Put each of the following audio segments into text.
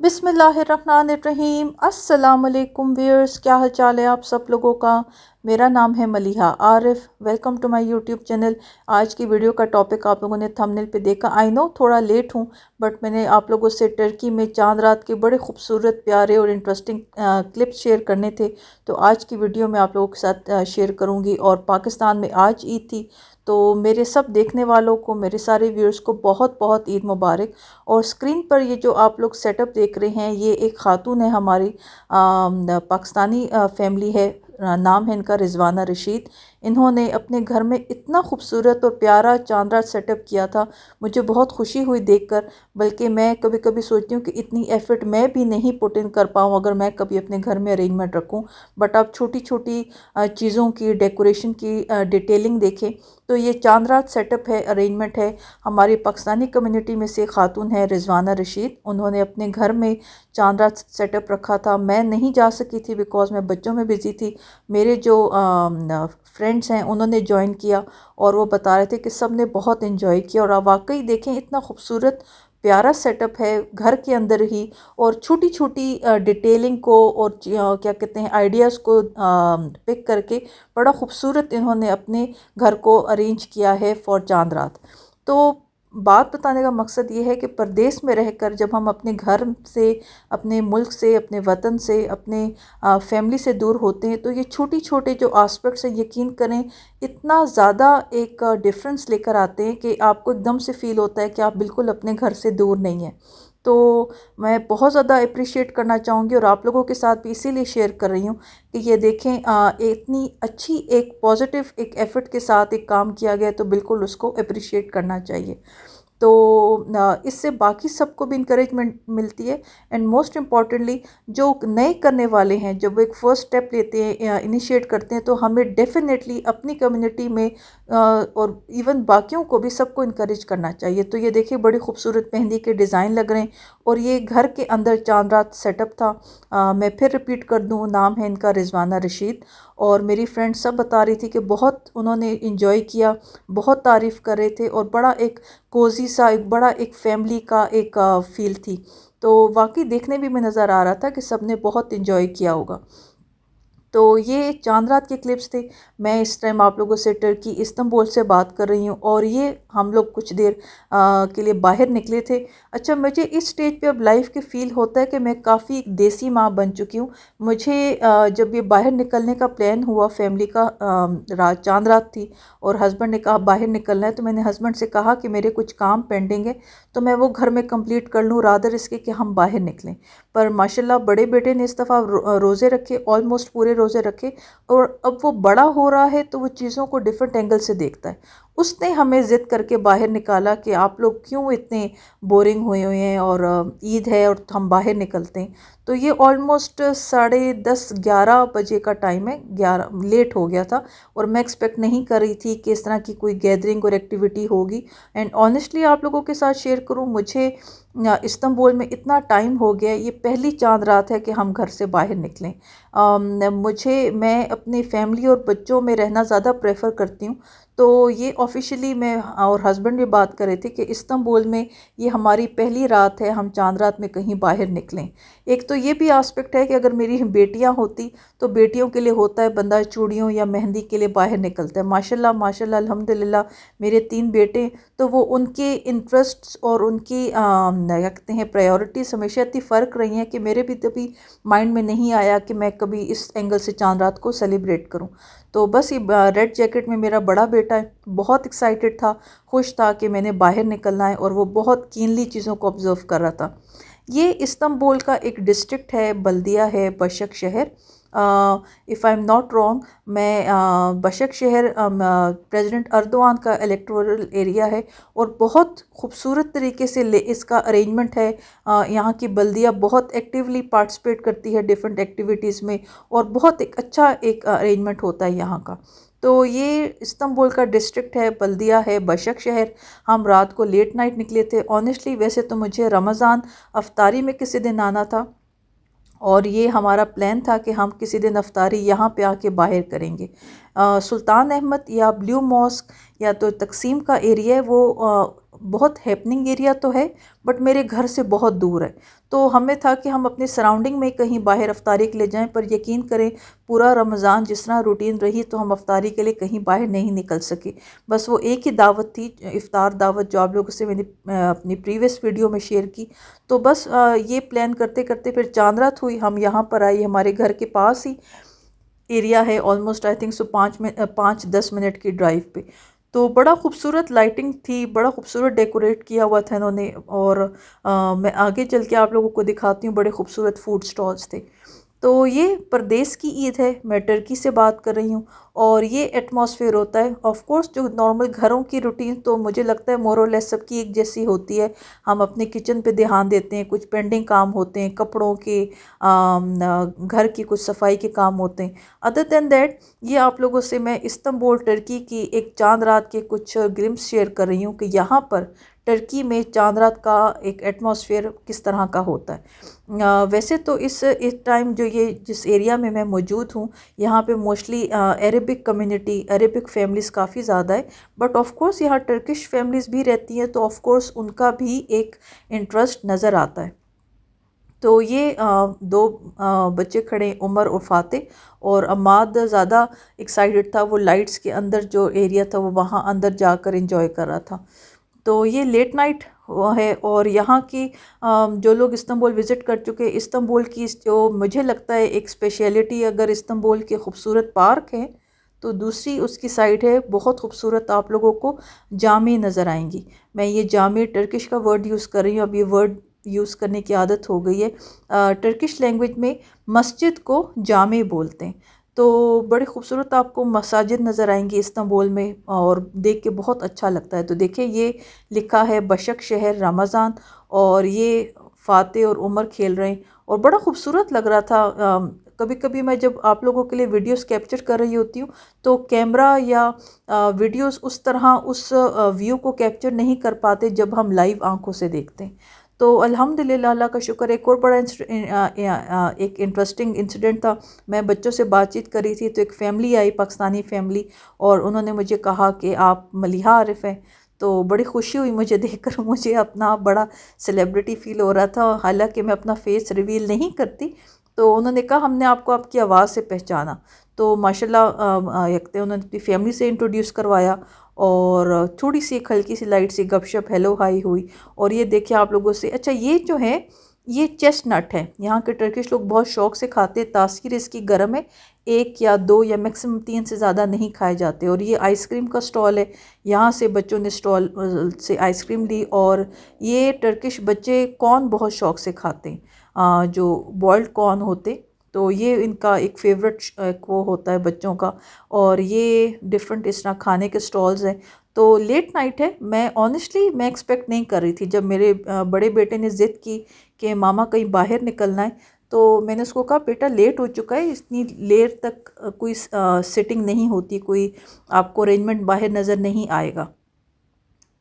बिस्मिल्लाहिर्रहमानिर्रहीम। अस्सलाम वालेकुम व्यूअर्स, क्या हाल चाल है आप सब लोगों का। मेरा नाम है Maliha Arif. Welcome to my YouTube channel. आज की वीडियो का टॉपिक आप लोगों ने थंबनेल पे देखा। आई नो थोड़ा लेट हूँ, बट मैंने आप लोगों से टर्की में चांद रात के बड़े खूबसूरत, प्यारे और इंटरेस्टिंग क्लिप्स शेयर करने थे, तो आज की वीडियो में आप लोगों के साथ शेयर करूँगी। और पाकिस्तान में आज ईद थी, तो मेरे सब देखने वालों को, मेरे सारे व्यूअर्स को बहुत बहुत ईद मुबारक। और स्क्रीन पर ये जो आप लोग सेटअप देख रहे हैं, ये एक खातून है हमारी, पाकिस्तानी फैमिली है, नाम है इनका रिजवाना रशीद। इन्होंने अपने घर में इतना खूबसूरत और प्यारा चांद रात सेटअप किया था, मुझे बहुत खुशी हुई देखकर। बल्कि मैं कभी कभी सोचती हूँ कि इतनी एफ़र्ट मैं भी नहीं पुट इन कर पाऊँ अगर मैं कभी अपने घर में अरेंजमेंट रखूँ। बट आप छोटी छोटी चीज़ों की, डेकोरेशन की डिटेलिंग देखें तो ये चांद रात सेटअप है, अरेंजमेंट है। हमारी पाकिस्तानी कम्युनिटी में से खातून है रिजवाना रशीद, उन्होंने अपने घर में चांद रात सेटअप रखा था। मैं नहीं जा सकी थी बिकॉज़ मैं बच्चों में बिज़ी थी। मेरे जो फ्रेंड्स हैं उन्होंने ज्वाइन किया और वो बता रहे थे कि सब ने बहुत इन्जॉय किया। और आप वाकई देखें, इतना खूबसूरत प्यारा सेटअप है घर के अंदर ही। और छोटी छोटी डिटेलिंग को और क्या कहते हैं, आइडियाज़ को पिक करके बड़ा खूबसूरत इन्होंने अपने घर को अरेंज किया है फॉर चांद रात। तो बात बताने का मकसद ये है कि परदेश में रहकर जब हम अपने घर से, अपने मुल्क से, अपने वतन से, अपने फैमिली से दूर होते हैं, तो ये छोटी छोटे जो आस्पेक्ट्स हैं, यकीन करें इतना ज़्यादा एक डिफरेंस लेकर आते हैं कि आपको एकदम से फ़ील होता है कि आप बिल्कुल अपने घर से दूर नहीं हैं। तो मैं बहुत ज़्यादा अप्रिशिएट करना चाहूँगी और आप लोगों के साथ भी इसीलिए शेयर कर रही हूँ कि ये देखें, इतनी अच्छी एक पॉजिटिव एक एफ़र्ट के साथ एक काम किया गया, तो बिल्कुल उसको अप्रिशिएट करना चाहिए। तो इससे बाकी सबको भी इंकरेजमेंट मिलती है। एंड मोस्ट इम्पॉर्टेंटली जो नए करने वाले हैं, जब वो एक फ़र्स्ट स्टेप लेते हैं, इनिशिएट करते हैं, तो हमें डेफिनेटली अपनी कम्युनिटी में और इवन बाकियों को भी सबको इनकरेज करना चाहिए। तो ये देखिए, बड़ी खूबसूरत मेहंदी के डिज़ाइन लग रहे हैं और ये घर के अंदर चांद रात सेटअप था। मैं फिर रिपीट कर दूँ, नाम है इनका रिजवाना रशीद। और मेरी फ्रेंड सब बता रही थी कि बहुत उन्होंने इन्जॉय किया, बहुत तारीफ़ कर रहे थे और बड़ा एक कोज़ी सा, एक बड़ा एक फैमिली का एक फ़ील थी। तो वाकई देखने भी में नज़र आ रहा था कि सब ने बहुत इन्जॉय किया होगा। तो ये चांद रात के क्लिप्स थे। मैं इस टाइम आप लोगों से टर्की इस्तांबुल से बात कर रही हूँ और ये हम लोग कुछ देर के लिए बाहर निकले थे। अच्छा, मुझे इस स्टेज पे अब लाइफ के फ़ील होता है कि मैं काफ़ी देसी माँ बन चुकी हूँ। मुझे जब ये बाहर निकलने का प्लान हुआ, फैमिली का रात चांद रात थी और हस्बैंड ने कहा बाहर निकलना है, तो मैंने हस्बैंड से कहा कि मेरे कुछ काम पेंडिंग है तो मैं वो घर में कंप्लीट कर लूँ रादर इसके कि हम बाहर निकलें। पर माशाल्लाह बड़े बेटे ने इस दफ़ा रोज़े रखे, ऑलमोस्ट पूरे रोज़े रखे। और अब वो बड़ा हो रहा है तो वो चीज़ों को डिफरेंट एंगल से देखता है। उसने हमें ज़िद करके बाहर निकाला कि आप लोग क्यों इतने बोरिंग हुए हुए हैं और ईद है और हम बाहर निकलते हैं। तो ये ऑलमोस्ट 10:30-11 बजे का टाइम है, 11 लेट हो गया था और मैं एक्सपेक्ट नहीं कर रही थी कि इस तरह की कोई गैदरिंग और एक्टिविटी होगी। एंड ऑनेस्टली आप लोगों के साथ शेयर करूं, मुझे इस्तांबुल में इतना टाइम हो गया, ये पहली चांद रात है कि हम घर से बाहर निकलें। मैं अपनी फैमिली और बच्चों में रहना ज़्यादा प्रेफर करती हूँ। तो ये ऑफ़िशियली मैं और हस्बैंड भी बात कर रहे थे कि इस्तांबुल में ये हमारी पहली रात है, हम चांद रात में कहीं बाहर निकलें। एक तो ये भी आस्पेक्ट है कि अगर मेरी बेटियां होती तो बेटियों के लिए होता है बंदा चूड़ियों या मेहंदी के लिए बाहर निकलता है। माशाल्लाह माशाल्लाह अल्हम्दुलिल्लाह मेरे 3 बेटे, तो वो उनके इंटरेस्ट्स और उनकी क्या कहते हैं प्रायोरिटीज़ हमेशा इतनी फ़र्क रही हैं कि मेरे भी कभी माइंड में नहीं आया कि मैं कभी इस एंगल से चांद रात को सेलिब्रेट करूं। तो बस ये रेड जैकेट में मेरा बड़ा बेटा है, बहुत एक्साइटेड था, खुश था कि मैंने बाहर निकलना है और वो बहुत कीनली चीज़ों को ऑब्ज़र्व कर रहा था। ये इस्तांबुल का एक डिस्ट्रिक्ट है, बल्दिया है, बशक शहर। If I am not wrong, मैं बशक शहर प्रेसिडेंट अर्दोआन का इलेक्टोरल एरिया है और बहुत खूबसूरत तरीके से इसका अरेंजमेंट है। यहाँ की बल्दिया बहुत एक्टिवली पार्टिसिपेट करती है डिफरेंट एक्टिविटीज़ में और बहुत एक अच्छा एक अरेंजमेंट होता है यहाँ का। तो ये इस्तांबुल का डिस्ट्रिक्ट है, बल्दिया है, बशक शहर। हम रात को लेट नाइट निकले थे। ऑनेस्टली वैसे तो मुझे रमज़ान अफ्तारी में किसी दिन आना था और ये हमारा प्लान था कि हम किसी दिन अफ्तारी यहाँ पे आके बाहर करेंगे। सुल्तान अहमद या ब्लू मॉस्क या तो तकसीम का एरिया है, वो बहुत हैपनिंग एरिया तो है बट मेरे घर से बहुत दूर है। तो हमें था कि हम अपने सराउंडिंग में कहीं बाहर अफ्तारी के लिए जाएं, पर यकीन करें पूरा रमज़ान जिस तरह रूटीन रही तो हम अफ्तारी के लिए कहीं बाहर नहीं निकल सके। बस वो एक ही दावत थी, इफ़्तार दावत, जो आप लोगों से मैंने अपनी प्रीवियस वीडियो में शेयर की। तो बस ये प्लान करते करते फिर चांद रात हुई, हम यहाँ पर आए। हमारे घर के पास ही एरिया है, almost I think so 5-10 minute की ड्राइव पे। तो बड़ा खूबसूरत लाइटिंग थी, बड़ा खूबसूरत डेकोरेट किया हुआ था इन्होंने। और मैं आगे चल के आप लोगों को दिखाती हूँ, बड़े खूबसूरत फूड स्टॉल्स थे। तो ये परदेस की ईद है, मैं टर्की से बात कर रही हूँ और ये एटमॉस्फेयर होता है। ऑफ कोर्स जो नॉर्मल घरों की रूटीन तो मुझे लगता है मोर और लेस सबकी एक जैसी होती है। हम अपने किचन पे ध्यान देते हैं, कुछ पेंडिंग काम होते हैं, कपड़ों के, घर की कुछ सफाई के काम होते हैं। अदर देन दैट ये आप लोगों से मैं इस्तांबुल टर्की की एक चांद रात के कुछ ग्लिम्स शेयर कर रही हूँ कि यहाँ पर टर्की में चांद रात का एक एटमॉस्फेयर किस तरह का होता है। वैसे तो इस टाइम जो ये जिस एरिया में मैं मौजूद हूँ यहाँ पे mostly Arabic community, Arabic families काफ़ी ज़्यादा है, बट ऑफ कोर्स यहाँ टर्किश फैमिलीज़ भी रहती हैं, तो ऑफ कोर्स उनका भी एक इंटरेस्ट नज़र आता है। तो ये दो बच्चे खड़े, उमर और फ़ाते, और अम्माद ज़्यादा एक्साइटेड था, वो लाइट्स के अंदर जो एरिया था वो वहाँ अंदर जाकर एंजॉय कर रहा था। तो ये लेट नाइट है और यहाँ की जो लोग इस्तांबुल विज़िट कर चुके हैं, इस्तांबुल की जो मुझे लगता है एक स्पेशलिटी, अगर इस्तांबुल के खूबसूरत पार्क हैं तो दूसरी उसकी साइड है बहुत खूबसूरत, आप लोगों को जामे नज़र आएंगी। मैं ये जामे टर्किश का वर्ड यूज़ कर रही हूँ, अब ये वर्ड यूज़ करने की आदत हो गई है। टर्किश लैंग्वेज में मस्जिद को जामे बोलते हैं। तो बड़े खूबसूरत आपको मसाजिद नज़र आएंगी इस्तांबुल में और देख के बहुत अच्छा लगता है। तो देखिए ये लिखा है बशक शहर रमज़ान, और ये फ़ाते और उमर खेल रहे हैं और बड़ा खूबसूरत लग रहा था। कभी कभी मैं जब आप लोगों के लिए वीडियोस कैप्चर कर रही होती हूँ तो कैमरा या वीडियोस उस तरह उस व्यू को कैप्चर नहीं कर पाते जब हम लाइव आंखों से देखते हैं। तो अल्हम्दुलिल्लाह, अल्लाह का शुक्र। एक और बड़ा एक इंटरेस्टिंग इंसिडेंट था। मैं बच्चों से बातचीत कर रही थी तो एक फ़ैमिली आई, पाकिस्तानी फ़ैमिली, और उन्होंने मुझे कहा कि आप मलिहा आरिफ हैं। तो बड़ी खुशी हुई मुझे देखकर, मुझे अपना बड़ा सेलिब्रिटी फ़ील हो रहा था, हालांकि मैं अपना फ़ेस रिवील नहीं करती। तो उन्होंने कहा हमने आपको आपकी आवाज़ से पहचाना। तो माशाल्लाह यकते उन्होंने अपनी फ़ैमिली से इंट्रोड्यूस करवाया और थोड़ी सी एक हल्की सी लाइट सी गपशप हेलो हाई हुई। और ये देखिए आप लोगों से, अच्छा ये जो है ये चेस्टनट है, यहाँ के टर्किश लोग बहुत शौक़ से खाते हैं। तासीर इसकी गर्म है, 1 या 2 या मैक्सिमम 3 से ज़्यादा नहीं खाए जाते। और ये आइसक्रीम का स्टॉल है, यहाँ से बच्चों ने स्टॉल से आइसक्रीम ली। और ये टर्किश बच्चे कॉर्न बहुत शौक़ से खाते हैं, जो बॉइल्ड कॉर्न होते, तो ये इनका एक फेवरेट वो होता है बच्चों का। और ये डिफरेंट इस तरह खाने के स्टॉल्स हैं। तो लेट नाइट है, मैं ऑनेस्टली मैं एक्सपेक्ट नहीं कर रही थी। जब मेरे बड़े बेटे ने ज़िद की कि मामा कहीं बाहर निकलना है, तो मैंने उसको कहा बेटा लेट हो चुका है, इतनी लेट तक कोई सिटिंग नहीं होती, कोई आपको अरेंजमेंट बाहर नज़र नहीं आएगा।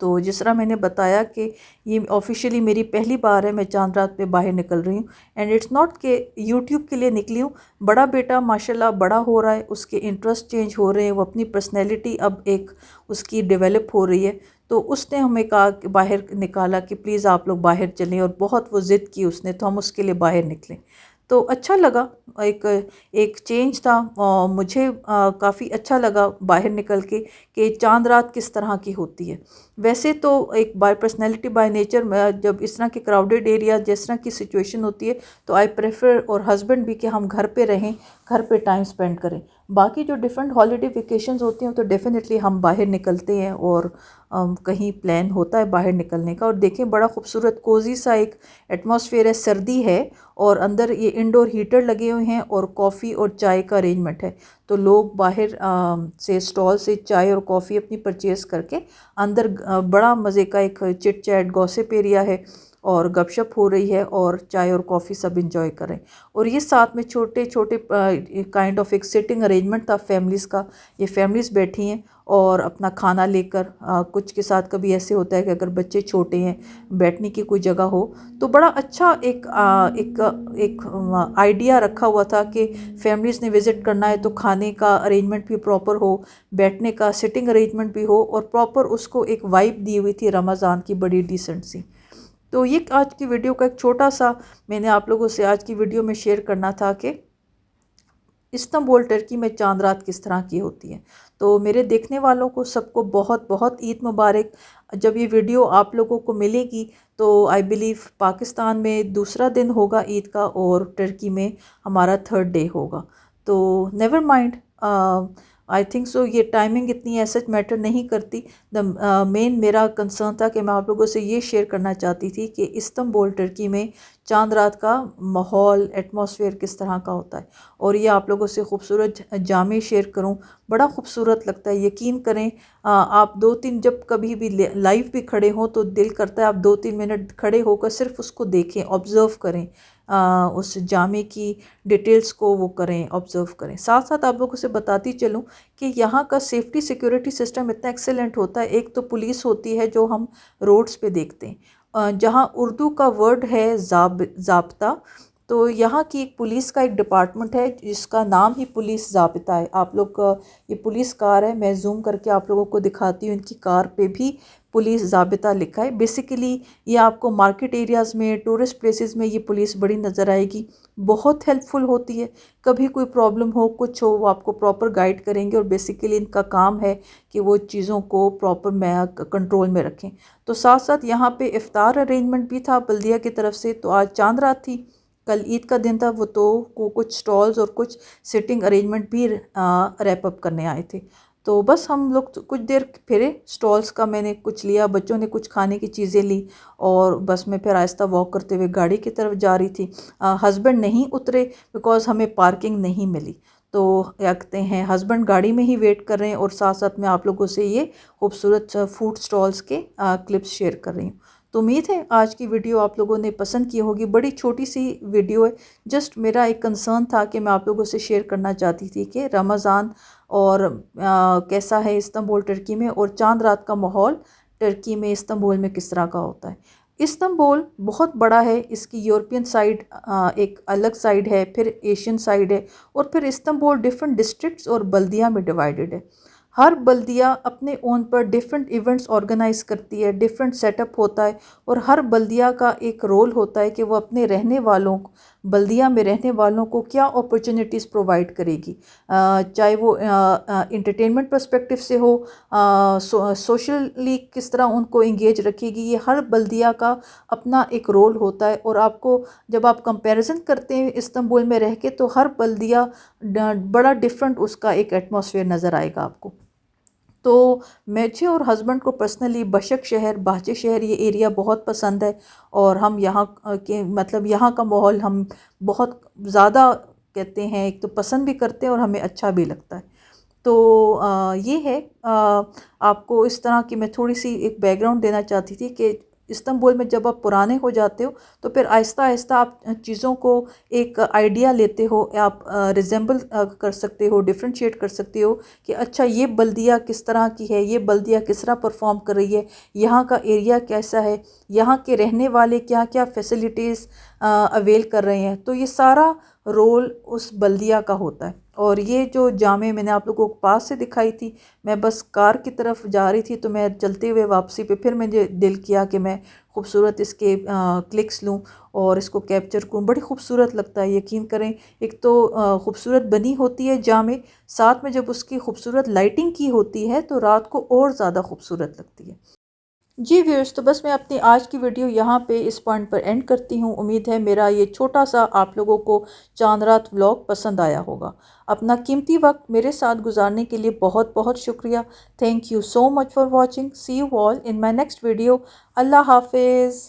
तो जिस तरह मैंने बताया कि ये ऑफिशियली मेरी पहली बार है मैं चांद रात पे बाहर निकल रही हूँ, एंड इट्स नॉट कि यूट्यूब के लिए निकली हूँ। बड़ा बेटा माशाल्लाह बड़ा हो रहा है, उसके इंटरेस्ट चेंज हो रहे हैं, वो अपनी पर्सनैलिटी अब एक उसकी डेवलप हो रही है। तो उसने हमें कहा कि बाहर निकाला कि प्लीज़ आप लोग बाहर चलें, और बहुत वो ज़िद की उसने, तो हम उसके लिए बाहर निकले। तो अच्छा लगा, एक चेंज था। मुझे काफ़ी अच्छा लगा बाहर निकल के कि चांद रात किस तरह की होती है। वैसे तो एक बाय पर्सनैलिटी बाय नेचर मैं जब इस तरह के क्राउडेड एरिया जिस तरह की सिचुएशन होती है तो आई प्रेफर, और हस्बैंड भी, कि हम घर पे रहें, घर पे टाइम स्पेंड करें। बाकी जो डिफरेंट हॉलीडे वेकेशंस होती हैं तो डेफिनेटली हम बाहर निकलते हैं और कहीं प्लान होता है बाहर निकलने का। और देखें बड़ा खूबसूरत कोज़ी सा एक एटमॉस्फेयर है, सर्दी है और अंदर ये इंडोर हीटर लगे हुए हैं और कॉफ़ी और चाय का अरेंजमेंट है। तो लोग बाहर से स्टॉल से चाय और कॉफ़ी अपनी परचेज़ करके अंदर बड़ा मज़े का एक चिट चैट गॉसिप एरिया है और गपशप हो रही है और चाय और कॉफ़ी सब इंजॉय करें। और ये साथ में छोटे छोटे काइंड ऑफ एक सिटिंग अरेंजमेंट था फैमिलीज़ का। ये फैमिलीज़ बैठी हैं और अपना खाना लेकर, कुछ के साथ कभी ऐसे होता है कि अगर बच्चे छोटे हैं बैठने की कोई जगह हो तो बड़ा अच्छा एक आइडिया रखा हुआ था कि फैमिलीज़ ने विज़िट करना है तो खाने का अरेंजमेंट भी प्रॉपर हो, बैठने का सिटिंग अरेंजमेंट भी हो और प्रॉपर उसको एक वाइब दी हुई थी रमज़ान की, बड़ी डिसेंट सी। तो ये आज की वीडियो का एक छोटा सा मैंने आप लोगों से आज की वीडियो में शेयर करना था कि इस्तांबुल टर्की में चांद रात किस तरह की होती है। तो मेरे देखने वालों को सबको बहुत बहुत ईद मुबारक। जब ये वीडियो आप लोगों को मिलेगी तो आई बिलीव पाकिस्तान में दूसरा दिन होगा ईद का और टर्की में हमारा थर्ड डे होगा। तो never mind, I think so ये टाइमिंग इतनी ऐसा मैटर नहीं करती। द मेन मेरा कंसर्न था कि मैं आप लोगों से ये शेयर करना चाहती थी कि इस्तांबुल टर्की में चांद रात का माहौल, एटमॉस्फेयर किस तरह का होता है। और ये आप लोगों से खूबसूरत जामे शेयर करूं, बड़ा खूबसूरत लगता है। यकीन करें आप 2-3 जब कभी भी लाइव भी खड़े हों तो दिल करता है आप 2-3 मिनट खड़े होकर सिर्फ उसको देखें, ऑब्ज़र्व करें, उस जामे की डिटेल्स को वो करें, ऑब्ज़र्व करें। साथ साथ आप लोगों से बताती चलूँ कि यहाँ का सेफ्टी सिक्योरिटी सिस्टम इतना एक्सेलेंट होता है। एक तो पुलिस होती है जो हम रोड्स पे देखते हैं, जहाँ उर्दू का वर्ड है ज़ाब्ता। तो यहाँ की एक पुलिस का एक डिपार्टमेंट है जिसका नाम ही पुलिस ज़ाब्ता है। आप लोग ये पुलिस कार है, मैं जूम करके आप लोगों को दिखाती हूँ। इनकी कार पे भी पुलिस ज़ाब्ता लिखा है। बेसिकली ये आपको मार्केट एरियाज़ में, टूरिस्ट प्लेसेस में ये पुलिस बड़ी नज़र आएगी। बहुत हेल्पफुल होती है, कभी कोई प्रॉब्लम हो कुछ हो वो आपको प्रॉपर गाइड करेंगे और बेसिकली इनका काम है कि वो चीज़ों को प्रॉपर कंट्रोल में रखें। तो साथ साथ यहाँ पे इफ्तार अरेंजमेंट भी था बल्दिया की तरफ से। तो आज चांद रात थी, कल ईद का दिन था, वो तो कुछ स्टॉल्स और कुछ सिटिंग अरेंजमेंट भी रैप अप करने आए थे। तो बस हम लोग तो कुछ देर फिरे, स्टॉल्स का मैंने कुछ लिया, बच्चों ने कुछ खाने की चीज़ें ली और बस मैं फिर आहिस्ता वॉक करते हुए गाड़ी की तरफ जा रही थी। हस्बैंड नहीं उतरे बिकॉज़ हमें पार्किंग नहीं मिली। तो क्या कहते हैं, हस्बैंड गाड़ी में ही वेट कर रहे हैं और साथ साथ मैं आप लोगों से ये खूबसूरत फूड स्टॉल्स के क्लिप्स शेयर कर रही हूँ। तो उम्मीद है आज की वीडियो आप लोगों ने पसंद की होगी। बड़ी छोटी सी वीडियो है, जस्ट मेरा एक कंसर्न था कि मैं आप लोगों से शेयर करना चाहती थी कि रमज़ान और कैसा है इस्तांबुल टर्की में और चांद रात का माहौल टर्की में, इस्तांबुल में किस तरह का होता है। इस्तांबुल बहुत बड़ा है, इसकी यूरोपियन साइड एक अलग साइड है, फिर एशियन साइड है और फिर इस्तांबुल डिफरेंट डिस्ट्रिक्ट्स और बल्दिया में डिवाइडेड है। हर बल्दिया अपने ओन पर डिफरेंट इवेंट्स ऑर्गेनाइज करती है, डिफरेंट सेटअप होता है और हर बल्दिया का एक रोल होता है कि वो अपने रहने वालों, बल्दिया में रहने वालों को क्या अपॉर्चुनिटीज़ प्रोवाइड करेगी, चाहे वो इंटरटेनमेंट पर्सपेक्टिव से हो, सोशली किस तरह उनको इंगेज रखेगी। ये हर बल्दिया का अपना एक रोल होता है और आपको जब आप कंपैरिजन करते हैं इस्तांबुल में रह के तो हर बल्दिया बड़ा डिफरेंट उसका एक एटमॉस्फेयर नज़र आएगा आपको। तो मुझे और हस्बैंड को पर्सनली बशक शहर, बाहचे शहर ये एरिया बहुत पसंद है और हम यहाँ के मतलब यहाँ का माहौल हम बहुत ज़्यादा कहते हैं, एक तो पसंद भी करते हैं और हमें अच्छा भी लगता है। तो ये है, आपको इस तरह की मैं थोड़ी सी एक बैकग्राउंड देना चाहती थी कि इस्तांबुल में जब आप पुराने हो जाते हो तो फिर आहिस्ता आहिस्ता आप चीज़ों को एक आइडिया लेते हो, आप रिजेंबल कर सकते हो, डिफ्रेंशिएट कर सकते हो कि अच्छा ये बल्दिया किस तरह की है, ये बल्दिया किस तरह परफॉर्म कर रही है, यहाँ का एरिया कैसा है, यहाँ के रहने वाले क्या क्या फैसिलिटीज़ अवेल कर रहे हैं। तो ये सारा रोल उस बल्दिया का होता है। और ये जो जामे मैंने आप लोगों को पास से दिखाई थी, मैं बस कार की तरफ जा रही थी तो मैं चलते हुए वापसी पे फिर मुझे दिल किया कि मैं खूबसूरत इसके क्लिक्स लूँ और इसको कैप्चर करूँ। बड़ी खूबसूरत लगता है, यकीन करें। एक तो खूबसूरत बनी होती है जामे, साथ में जब उसकी खूबसूरत लाइटिंग की होती है तो रात को और ज़्यादा खूबसूरत लगती है। जी व्यूअर्स, तो बस मैं अपनी आज की वीडियो यहाँ पे इस पॉइंट पर एंड करती हूँ। उम्मीद है मेरा ये छोटा सा आप लोगों को चांद रात व्लॉग पसंद आया होगा। अपना कीमती वक्त मेरे साथ गुजारने के लिए बहुत बहुत शुक्रिया। Thank you so much for watching. See you all in my next video. अल्लाह हाफिज़।